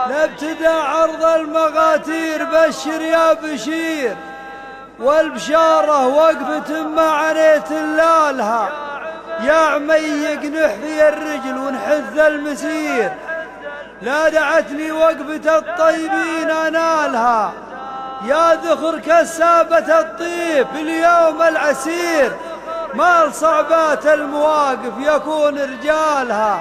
لابتدى عرض المغاتير بشر يا بشير والبشارة وقفة ما عنيت اللالها يا عميق نحفي الرجل ونحث المسير لا دعتني وقفة الطيبين أنالها يا ذخر كسابة الطيب اليوم العسير مال صعبات المواقف يكون رجالها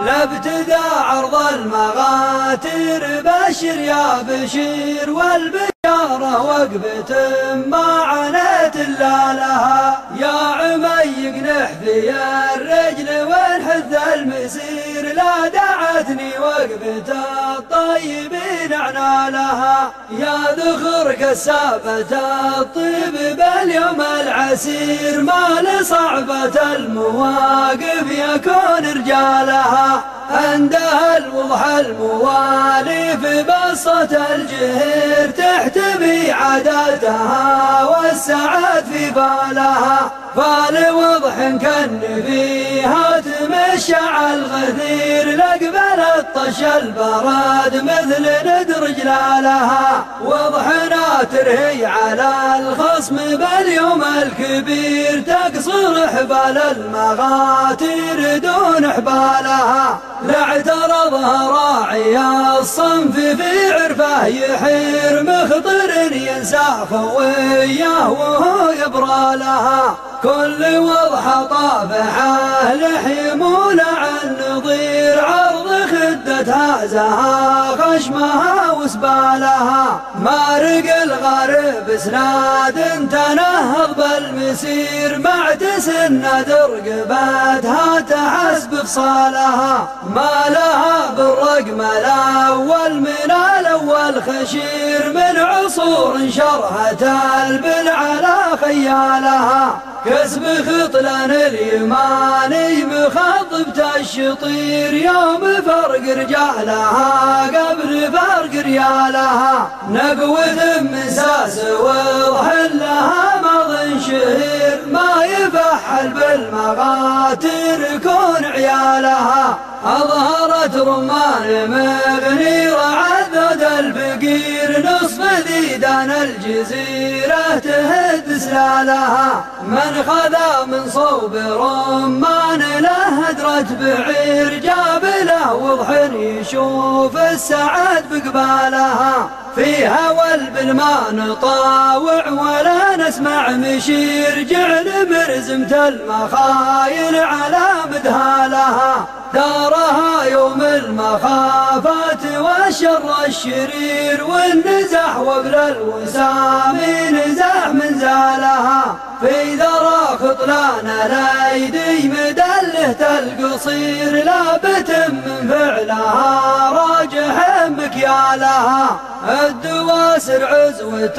لابتدى عرض المغاتير بشر يا بشير والبشارة وقفة ما عنيت إلا لها يا عميق نحفي الرجل ونحث المسير لا دعتني وقفة الطيبين أعنالها يا ذخر كسابة الطيب باليوم العسير ما لصعبة المواقف يكون رجالها عندها الوضح المواليف بسطة الجهير تحتمي عاداتها والسعاد في بالها فالوضح كن فيها تمشع الغثير لقبل الطش البراد مثل ندر جلالها وضحنا ترهي على الخصم باليوم الكبير تقصر حبال المغاتير دون حبالها لاعترضها راعي الصنف في عرفه يحير مخطر ينسى خويه وهو يبرى لها كل وضح طافحه لحي مولع النظير عرض خدتها زها خشمها وسبالها مارق الغرب اسناد تنهض بالمسير معتسن رقبتها تحس بفصالها ما لها بالرقم الاول من الاول خشير من عصور شرهت البل على خيالها كسب خطلان اليماني مخضبة الشطير يوم فرق رجالها قبل فرق ريالها نقوة مساس وضح لها ماض شهير ما يفحل بالمغاتير كون عيالها أظهرت رمان مغنير عذد الفقير نصف ديدان الجزيرة تهد سلالها من خذا من صوب رمان له هدرة بعير جاب له وضح يشوف السعد بقبالها في هوى البلما نطاوع ولا نسمع مشير جعل مرزمة المخايل على مدهالها دارها يوم المخافات والشر الشرير والنزح وقل الوسام نزاح من زالها في ذرى خطلان الايدي مدله القصير لابت من فعلها راجح مكيالها الدواسر عزوة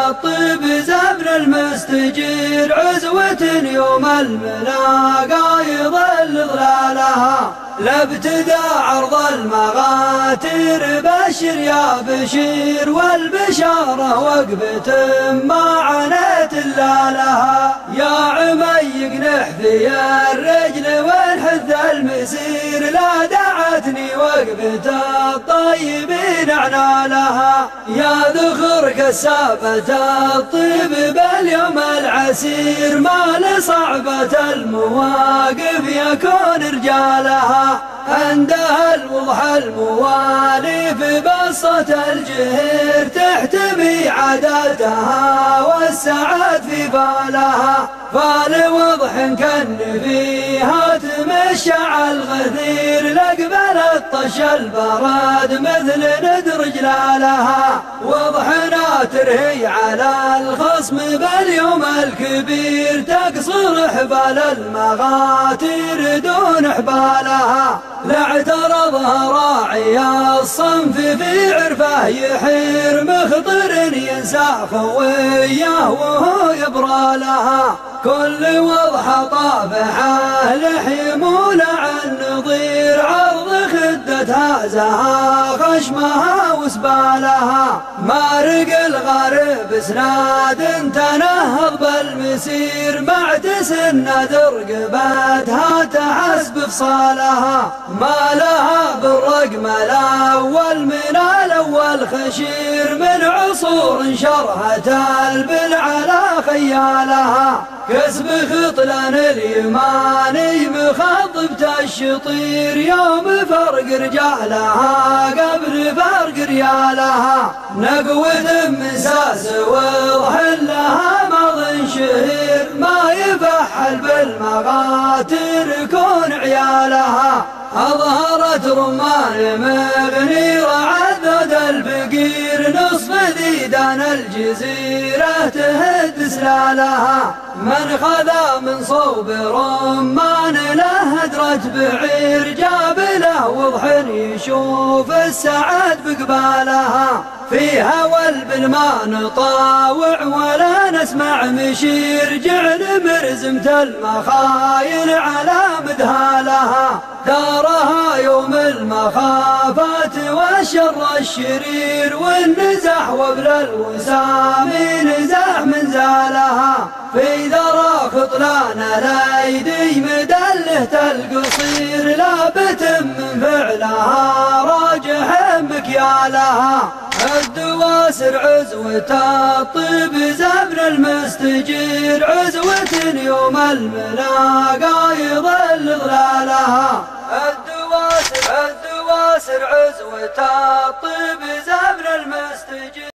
الطيب زبر المستجير عزوة يوم الملاقى يظل ظلالها لابتدى عرض المغاتير بشر يا بشير والبشارة وقفة ما عنيت إلا لها يا عميق نحفي الرجل ونحث المسير لا دعتني وقفة الطيبين أعنالها يا ذخر كسابة الطيب باليوم العسير ما لصعبة المواقف يكون رجالها عندها الوضح المواليف بسطة الجهير تحتمي عاداتها والسعاد في بالها فالوضح كن فيها تمشع الغثير لقبل الطش البراد مثل ندر جلالها وضحنا ترهي على الخصم باليوم الكبير تقصر حبال المغاتير دون حبالها لاعترضها راعي الصنف في عرفه يحير مخطر ينسى خويه وهو يبرى لها كل وضح طافحه لحي مولع النظير، عرض خدتها زها خشمها وسبالها، مارق الغارب اسناد تنهض بالمسير، معتسن درقبتها تحس بفصالها، ما لها بالرقم الاول من الاول خشير، من عصور شرهت البلع على خيالها، كسب خطلان اليماني مخضبة الشطير، يوم فرق رجالها قبل فرق ريالها، نقوة مساس وضح لها ماض شهير، ما يفحل بالمغاتر كون عيالها، أظهرت رمان مغنير عذد الفقير، نصف ديدان الجزيرة تهد سلالها، من خذا من صوب رمان له هدرة بعير، جاب له وضح يشوف السعد بقبالها، في هوى البن نطاوع ولا نسمع مشير، جعل مرزمة المخاين على مذهالها، دارها يوم المخافات والشر الشرير، والنزح وبل الوسام نزح من زالها، في ذرى خطلان الايدي مدلهة القصير، لابت من فعلها راجح مكيالها، الدواسر عزوة الطيب زبن المستجير، عزوة يوم الملاقى يظل ظلالها، الدواسر عزوة الطيب زبن المستجير.